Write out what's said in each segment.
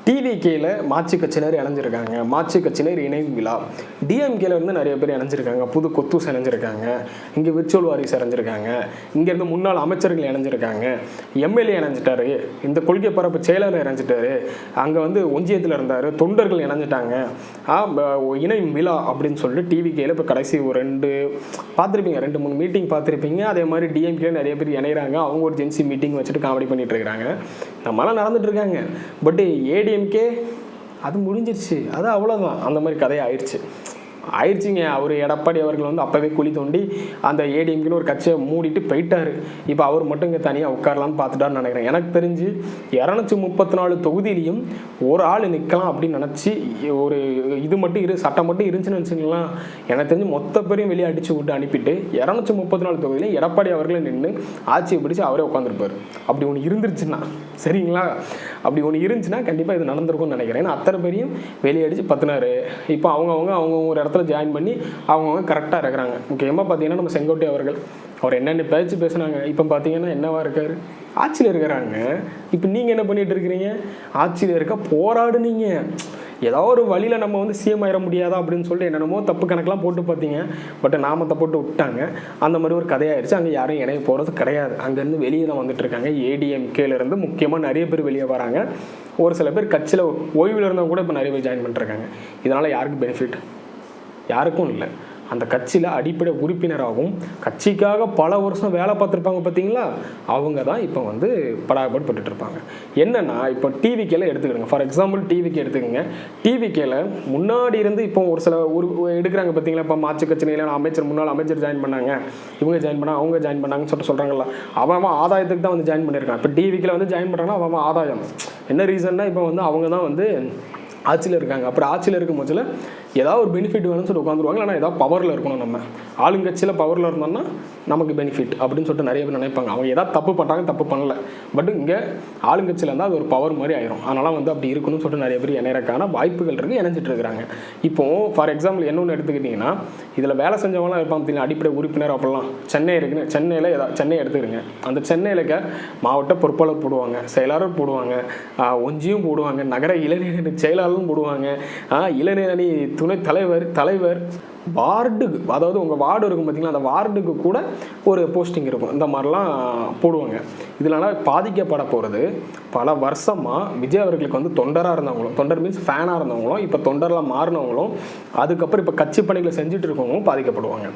டிவிகேல மாற்று கட்சியினர் இணைஞ்சிருக்காங்க. மாற்று கட்சியினர் இணைவு விழா. டிஎம்கேல இருந்து நிறைய பேர் இணைஞ்சிருக்காங்க. புது கொத்தூஸ் இணைஞ்சிருக்காங்க. இங்கே விர்ச்சுவல் வாரிஸ் இணைஞ்சிருக்காங்க. இங்கேருந்து முன்னாள் அமைச்சர்கள் இணைஞ்சிருக்காங்க. எம்எல்ஏ இணைஞ்சிட்டாரு. இந்த கொள்கை பரப்பு செயலாளர் இணைஞ்சிட்டாரு. அங்கே வந்து ஒன்றியத்தில் இருந்தார். தொண்டர்கள் இணைஞ்சிட்டாங்க. இணை விழா அப்படின்னு சொல்லிட்டு டிவிகேல இப்போ கடைசி ஒரு 2-3 மீட்டிங் பார்த்துருப்பீங்க. அதே மாதிரி டிஎம்கே நிறைய பேர் இணைகிறாங்க. அவங்க ஒரு ஜென்சி மீட்டிங் வச்சுட்டு காமெடி பண்ணிட்டு இருக்காங்க. நம்மளாம் நடந்துட்டு இருக்காங்க. பட் ஏடிஎம்கே அது முடிஞ்சிருச்சு. அது அவ்வளோதான். அந்த மாதிரி கதையை ஆயிடுச்சுங்க. அவர் எடப்பாடி அவர்கள் வந்து அப்போவே குழி தோண்டி அந்த ஏடிஎம்கேன்னு ஒரு கட்சியை மூடிட்டு போயிட்டார். இப்போ அவர் மட்டும் இங்கே தனியாக உட்காரலான்னு பார்த்துட்டான்னு நினைக்கிறேன். எனக்கு தெரிஞ்சு 234 தொகுதியிலையும் ஒரு ஆள் நிற்கலாம் அப்படின்னு நினச்சி ஒரு இது மட்டும் சட்டம் மட்டும் இருந்துச்சுன்னு நினச்சிங்களா, எனக்கு தெரிஞ்சு மொத்த பேரையும் வெளியே அடித்து விட்டு அனுப்பிட்டு 234 தொகுதியிலையும் எடப்பாடி அவர்களே நின்று ஆட்சியை பிடிச்சி அவரே உட்காந்துருப்பார். அப்படி ஒன்று இருந்துருச்சுன்னா, சரிங்களா, அப்படி ஒன்று இருந்துச்சுன்னா கண்டிப்பாக இது நடந்திருக்கும்னு நினைக்கிறேன். ஏன்னா அத்தனை பேரையும் வெளியே அடித்து பத்தினார். இப்போ அவங்க ஒரு இடத்துல ஜாயின் பண்ணி அவங்க கரெக்டாக இருக்கிறாங்க. முக்கியமாக பார்த்தீங்கன்னா நம்ம செங்கோட்டை அவர்கள் அவர் என்னென்ன பேசுனாங்க. இப்போ பார்த்தீங்கன்னா என்னவா இருக்காரு, ஆட்சியில் இருக்கிறாங்க. இப்போ நீங்கள் என்ன பண்ணிட்டு இருக்கிறீங்க, ஆட்சியில் இருக்க போராடுனீங்க. ஏதோ ஒரு வழியில் நம்ம வந்து சிஎம் ஆயிட முடியாதா அப்படின்னு சொல்லிட்டு என்னென்னமோ தப்பு கணக்கெலாம் போட்டு பார்த்தீங்க. பட் நாமத்தை போட்டு விட்டாங்க. அந்த மாதிரி ஒரு கதையாயிருச்சு. அங்கே யாரும் இணைய போகிறது கிடையாது. அங்கேருந்து வெளியே தான் வந்துட்டு இருக்காங்க. ஏடிஎம்கேலேருந்து முக்கியமாக நிறைய பேர் வெளியே வராங்க. ஒரு சில பேர் கட்சியில் ஓய்வில் இருந்தவங்க கூட இப்போ நிறைய பேர் ஜாயின் பண்ணிருக்காங்க. இதனால் யாருக்கு பெனிஃபிட்? யாருக்கும் இல்லை. அந்த கட்சியில் அடிப்படை உறுப்பினராகவும் கட்சிக்காக பல வருஷம் வேலை பார்த்துருப்பாங்க பார்த்தீங்களா, அவங்க தான் இப்போ வந்து படாபட்டு இருப்பாங்க. என்னென்னா இப்போ டிவிகேல எடுத்துக்கிடுங்க. ஃபார் எக்ஸாம்பிள் டிவிகே எடுத்துக்கோங்க. டிவிகேல முன்னாடி இருந்து இப்போ ஒரு சில எடுக்கிறாங்க பார்த்தீங்களா. இப்போ மாற்று கட்சியில் அமைச்சர் முன்னாள் அமைச்சர் ஜாயின் பண்ணாங்க, இவங்க ஜாயின் பண்ணாங்க, அவங்க ஜாயின் பண்ணாங்கன்னு சொல்லிட்டு சொல்கிறாங்களா. அவன் ஆதாயத்துக்கு தான் வந்து ஜாயின் பண்ணியிருக்கான். இப்போ டிவிகேல வந்து ஜாயின் பண்ணுறாங்கன்னா அவன் ஆதாயம். என்ன ரீசன்னா இப்போ வந்து அவங்க தான் வந்து ஆட்சியில் இருக்காங்க. அப்புறம் ஆட்சியில் இருக்கும் போதில் ஏதாவது ஒரு பெனிஃபிட் வேணும்னு சொல்லிட்டு உட்காந்துருவாங்க. ஆனால் ஏதாவது பவரில் இருக்கணும். நம்ம ஆளுங்கட்சியில் பவரில் இருந்தோம்னா நமக்கு பெனிஃபிட் அப்படின்னு சொல்லிட்டு நிறைய பேர் நினைப்பாங்க. அவங்க ஏதாவது தப்பு பண்ணுறாங்க, தப்பு பண்ணல. பட் இங்கே ஆளுங்கட்சியில் இருந்தால் அது ஒரு பவர் மாதிரி ஆயிரும். அதனால் வந்து அப்படி இருக்கணும்னு சொல்லிட்டு நிறைய பேர் இணையறக்கான வாய்ப்புகள் இருக்குது, இணைஞ்சிட்டு இருக்கிறாங்க. இப்போது ஃபார் எக்ஸாம்பிள் இன்னொன்று எடுத்துக்கிட்டிங்கன்னா, இதில் வேலை செஞ்சவங்களாம் இருப்பாங்க பார்த்தீங்கன்னா, அடிப்படை உறுப்பினர் அப்படிலாம். சென்னை இருக்குன்னு சென்னையில் சென்னை எடுத்துக்கிறீங்க. அந்த சென்னையில் மாவட்ட பொறுப்பாளர் போடுவாங்க, செயலாளர் போடுவாங்க, ஒன்றியம் போடுவாங்க, நகர இளைஞர் செயலாளரும் போடுவாங்க, இளைஞர் அணி துணை தலைவர் வார்டுக்கு, அதாவது உங்கள் வார்டு இருக்கும் பார்த்தீங்கன்னா, அந்த வார்டுக்கு கூட ஒரு போஸ்டிங் இருக்கும். இந்த மாதிரிலாம் போடுவாங்க. இதனால பாதிக்கப்பட போகிறது பல வருஷமாக விஜய் அவர்களுக்கு வந்து தொண்டராக இருந்தவங்களும், தொண்டர் மீன்ஸ் ஃபேனாக இருந்தவங்களும், இப்போ தொண்டரில் மாறினவங்களும், அதுக்கப்புறம் இப்போ கட்சி பணிகளை செஞ்சுட்டு இருக்கவங்களும் பாதிக்கப்படுவாங்க.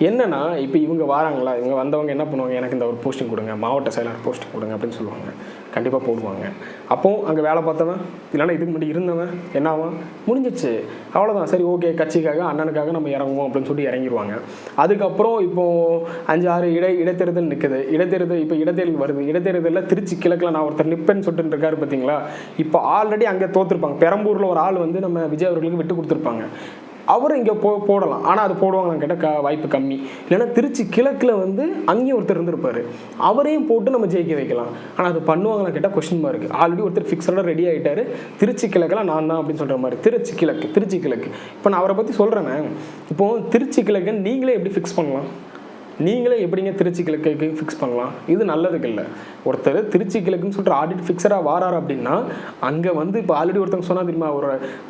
என்னென்னா இப்போ இவங்க வராங்களா, இவங்க வந்தவங்க என்ன பண்ணுவாங்க, எனக்கு இந்த ஒரு போஸ்டிங் கொடுங்க, மாவட்ட செயலாளர் போஸ்டிங் கொடுங்க அப்படின்னு சொல்லுவாங்க. கண்டிப்பாக போடுவாங்க. அப்போது அங்கே வேலை பார்த்தவன் இல்லைன்னா இதுக்கு முன்னாடி இருந்தவன் என்ன ஆகும், முடிஞ்சிச்சு, அவ்வளோதான், சரி ஓகே கட்சிக்காக அண்ணனுக்காக நம்ம இறங்குவோம் அப்படின்னு சொல்லிட்டு இறங்கிடுவாங்க. அதுக்கப்புறம் இப்போது 5-6 இடைத்தேர்தல் நிற்குது. இப்போ இடைத்தேர்தல் வருது. இடைத்தேர்தலில் திருச்சி கிழக்கில் நான் ஒருத்தர் நிற்பேன்னு சொல்லிட்டு இருக்காரு பார்த்தீங்களா. இப்போ ஆல்ரெடி அங்கே தோற்றுருப்பாங்க. பெரம்பூரில் ஒரு ஆள் வந்து நம்ம விஜய் அவர்களுக்கு விட்டு கொடுத்துருப்பாங்க. அவரும் இங்கே போடலாம். ஆனால் அது போடுவாங்கன்னு கேட்டால் வாய்ப்பு கம்மி. இல்லைன்னா திருச்சி கிழக்கில் வந்து அங்கேயும் ஒருத்தர் இருந்திருப்பார், அவரையும் போட்டு நம்ம ஜெயிக்க வைக்கலாம். ஆனால் அது பண்ணுவாங்கன்னு கேட்டால் கொஸ்டின் மார்க். ஆல்ரெடி ஒருத்தர் ஃபிக்ஸடாக ரெடி ஆகிட்டார். திருச்சி கிழக்கில் நான் தான் அப்படின்னு சொல்கிற மாதிரி. திருச்சி கிழக்கு இப்போ நான் அவரை பற்றி சொல்கிறேன்னா, இப்போது திருச்சி கிழக்குன்னு நீங்களே எப்படி ஃபிக்ஸ் பண்ணலாம்? நீங்களே எப்படிங்க திருச்சி கிழக்கு ஃபிக்ஸ் பண்ணலாம்? இது நல்லதுக்கு இல்லை. ஒருத்தர் திருச்சி கிழக்குன்னு சொல்லிட்டு ஆடிட் ஃபிக்ஸராக வாராரு அப்படின்னா, அங்கே வந்து இப்போ ஆல்ரெடி ஒருத்தவங்க சொன்னால் தெரியுமா,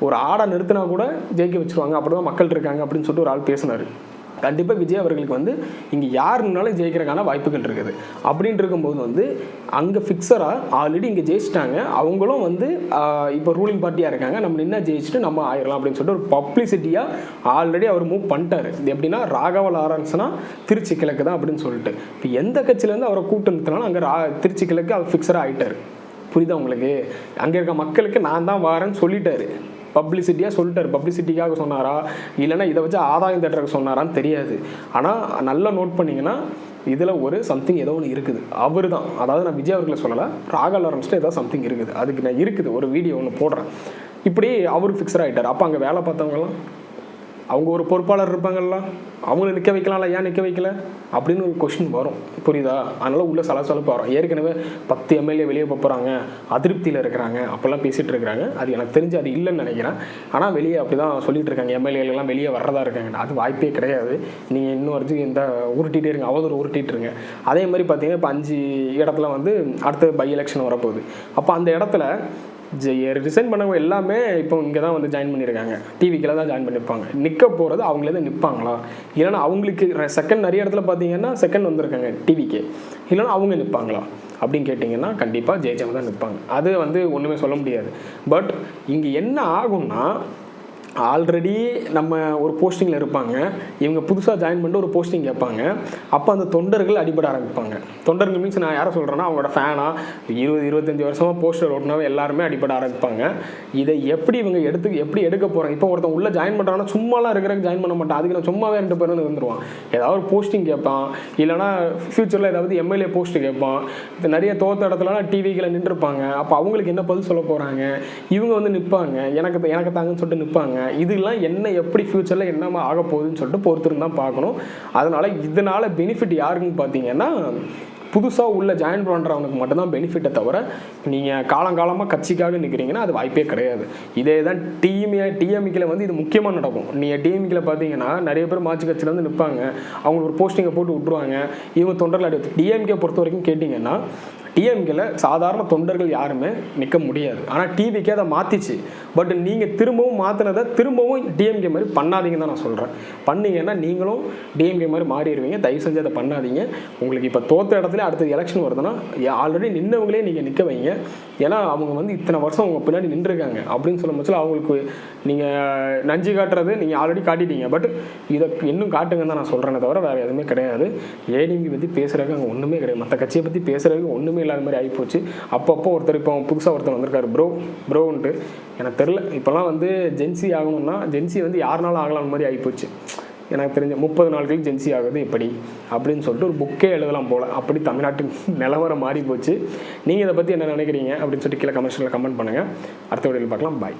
ஒரு ஆடை நிறுத்தினா கூட ஜெயிக்க வச்சுருவாங்க, அப்படி தான் மக்கள் இருக்காங்க அப்படின்னு சொல்லிட்டு ஒரு ஆள் பேசினார். கண்டிப்பாக விஜய் அவர்களுக்கு வந்து இங்கே யாருனாலும் ஜெயிக்கிறதுக்கான வாய்ப்புகள் இருக்குது. அப்படின்ட்டு இருக்கும்போது வந்து அங்கே ஃபிக்ஸராக ஆல்ரெடி இங்கே ஜெயிச்சிட்டாங்க. அவங்களும் வந்து இப்போ ரூலிங் பார்ட்டியாக இருக்காங்க. நம்ம நின்று ஜெயிச்சுட்டு நம்ம ஆயிடலாம் அப்படின்னு சொல்லிட்டு ஒரு பப்ளிசிட்டியாக ஆல்ரெடி அவர் மூவ் பண்ணிட்டார். எப்படின்னா ராகவ லாரன்ஸ்னா திருச்சி கிழக்கு தான் அப்படின்னு சொல்லிட்டு. இப்போ எந்த கட்சியிலேருந்து அவரை கூப்பிட்டு நிறுத்தினாலும் அங்கே திருச்சி கிழக்கு அவர் ஃபிக்ஸராக ஆகிட்டார். புரியுதா உங்களுக்கு? அங்கே இருக்க மக்களுக்கு நான் தான் வாரேன்னு சொல்லிட்டாரு. பப்ளிசிட்டியாக சொல்லிட்டார். பப்ளிசிட்டிக்காக சொன்னாரா இல்லைன்னா இதை வச்சு ஆதாயம் தேட்டருக்கு சொன்னாரான்னு தெரியாது. ஆனால் நல்லா நோட் பண்ணிங்கன்னா இதில் ஒரு சம்திங் ஏதோ ஒன்று இருக்குது. அவர் தான், அதாவது நான் விஜய் அவர்களை சொல்லலை, ராகவ லாரன்ஸ்ட்டு ஏதோ சம்திங் இருக்குது. அதுக்கு நான் இருக்குது ஒரு வீடியோ ஒன்று போடுறேன். இப்படி அவர் ஃபிக்ஸர் ஆகிட்டார். அப்போ அங்கே வேலை பார்த்தவங்களாம் அவங்க ஒரு பொறுப்பாளர் இருப்பாங்கல்ல, அவங்கள நிற்க வைக்கலாம்ல, ஏன் நிற்க வைக்கல அப்படின்னு ஒரு கொஷின் வரும். புரியுதா? அதனால் உள்ள சலசலப்பு வரும். ஏற்கனவே 10 எம்எல்ஏ வெளியே போகிறாங்க, அதிருப்தியில் இருக்கிறாங்க, அப்போல்லாம் பேசிகிட்டு இருக்கிறாங்க. அது எனக்கு தெரிஞ்சு அது இல்லைன்னு நினைக்கிறேன். ஆனால் வெளியே அப்படி தான் சொல்லிட்டு இருக்காங்க, எம்எல்ஏலாம் வெளியே வர்றதா இருக்காங்க. அது வாய்ப்பே கிடையாது. நீங்கள் இன்னும் வரைக்கும் இந்த உருட்டிகிட்டே இருங்க, அவதூறு உருட்டிகிட்டு. அதே மாதிரி பார்த்தீங்கன்னா இப்போ 5 இடத்துல வந்து அடுத்த பை எலெக்ஷன் வரப்போகுது. அப்போ அந்த இடத்துல ரிசைன் பண்ணவங்க எல்லாமே இப்போ இங்கே தான் வந்து ஜாயின் பண்ணியிருக்காங்க, டிவிக்கில் தான் ஜாயின் பண்ணியிருப்பாங்க. நிற்க போகிறது அவங்களே தான் நிற்பாங்களா, இல்லைனா அவங்களுக்கு செகண்ட் நிறைய இடத்துல பார்த்தீங்கன்னா செகண்ட் வந்திருக்காங்க டிவிக்கு, இல்லைனா அவங்க நிற்பாங்களா அப்படின்னு கேட்டிங்கன்னா கண்டிப்பாக ஜெயிச்சவங்க தான் நிற்பாங்க. அது வந்து ஒன்றுமே சொல்ல முடியாது. பட் இங்கே என்ன ஆகும்னா, ஆல்ரெடி நம்ம ஒரு போஸ்டிங்கில் இருப்பாங்க, இவங்க புதுசாக ஜாயின் பண்ணிட்டு ஒரு போஸ்டிங் கேட்பாங்க. அப்போ அந்த தொண்டர்கள் அடிபட ஆரம்பிப்பாங்க. தொண்டர்கள் மீன்ஸ் நான் யாரை சொல்கிறேன்னா, அவங்களோட ஃபேனாக 20-25 வருஷமாக போஸ்டர் ஓட்டினாவே எல்லாருமே அடிபட ஆரம்பிப்பாங்க. இதை இவங்க எப்படி எடுக்க போகிறாங்க? இப்போ ஒருத்தன் உள்ளே ஜாயின் பண்ணுறாங்கன்னா சும்மாலாம் இருக்கிறதுக்கு ஜாயின் பண்ண மாட்டான். அதுக்கு நான் சும்மாவே 2 பேரும் வந்துடுவான். ஏதாவது ஒரு போஸ்டிங் கேட்பான், இல்லைனா ஃப்யூச்சரில் ஏதாவது எம்எல்ஏ போஸ்ட்டு கேட்பான். இது நிறைய தோற்ற இடத்துலலாம் டிவிகளை நின்றுருப்பாங்க. அப்போ அவங்களுக்கு என்ன பதில் சொல்ல போகிறாங்க? இவங்க வந்து நிற்பாங்க, எனக்கு தாங்கன்னு சொல்லிட்டு நிற்பாங்க. இதெல்லாம் என்ன எப்படி ஃப்யூச்சரில் என்னமா ஆக போகுதுன்னு சொல்லிட்டு பொறுத்திருந்து தான் பார்க்கணும். இதனால் பெனிஃபிட் யாருக்குன்னு பார்த்தீங்கன்னா, புதுசாக உள்ள ஜாயின் பண்ணுறவனுக்கு மட்டும்தான் பெனிஃபிட்டை தவிர, நீங்கள் காலங்காலமாக கட்சிக்காக நிற்கிறீங்கன்னா அது வாய்ப்பே கிடையாது. இதே தான் டிஎம்கேல வந்து இது முக்கியமாக நடக்கும். நீங்கள் டிஎம்கேல பார்த்தீங்கன்னா நிறைய பேர் மாற்று கட்சியில் வந்து நிற்பாங்க, அவங்களுக்கு ஒரு போஸ்டிங்கை போட்டு விட்ருவாங்க, இவங்க தொண்டர்கள் அடி. டிஎம்கே பொறுத்த வரைக்கும் கேட்டிங்கன்னா, டிஎம்கேல சாதாரண தொண்டர்கள் யாருமே நிற்க முடியாது. ஆனால் டிவிக்கே அதை மாற்றிச்சு. பட் நீங்கள் திரும்பவும் மாற்றினதை திரும்பவும் டிஎம்கே மாதிரி பண்ணாதீங்கன்னு தான் நான் சொல்கிறேன். பண்ணிங்கன்னா நீங்களும் டிஎம்கே மாதிரி மாறிடுவீங்க. தயவு செஞ்சு அதை பண்ணாதீங்க. உங்களுக்கு இப்போ தோற்ற இடத்துல அடுத்தது எலெக்ஷன் வருதுன்னா ஆல்ரெடி நின்றவங்களே நீங்கள் நிற்க வைங்க. ஏன்னா அவங்க வந்து இத்தனை வருஷம் அவங்க பின்னாடி நின்றுருக்காங்க அப்படின்னு சொல்லும் பட்சத்தில் அவங்களுக்கு நீங்கள் நஞ்சு காட்டுறது நீங்கள் ஆல்ரெடி காட்டிட்டீங்க. பட் இதை இன்னும் காட்டுங்கன்னு தான் நான் சொல்கிறேனே தவிர வேறு எதுவுமே கிடையாது. ஏடிஎம்கே பற்றி பேசுகிறதுக்கு அங்கே ஒன்றுமே கிடையாது. மற்ற கட்சியை பற்றி பேசுகிறதுக்கு ஒன்றுமே இல்லாத மாதிரி ஆகிப்போச்சு. அப்பப்போ ஒருத்தர் இப்போ புதுசாக ஒருத்தர் வந்திருக்காரு, ப்ரோன்ட்டு. எனக்கு தெரில, இப்போலாம் வந்து ஜென்சி ஆகணும்னா ஜென்சி வந்து யாருனாலும் ஆகலாம் மாதிரி ஆகிப்போச்சு. எனக்கு தெரிஞ்ச 30 நாட்களுக்கு ஜென்சி ஆகுது எப்படி அப்படின்னு சொல்லிட்டு ஒரு புக்கே எழுதலாம் போல். அப்படி தமிழ்நாட்டு நிலவரம் மாறி போச்சு. நீங்கள் இதை பற்றி என்ன நினைக்கிறீங்க அப்படின்னு சொல்லிட்டு கீழே கமெண்ட்ஸில் கமெண்ட் பண்ணுங்கள். அடுத்த வீடியோவில் பார்க்கலாம். பாய்.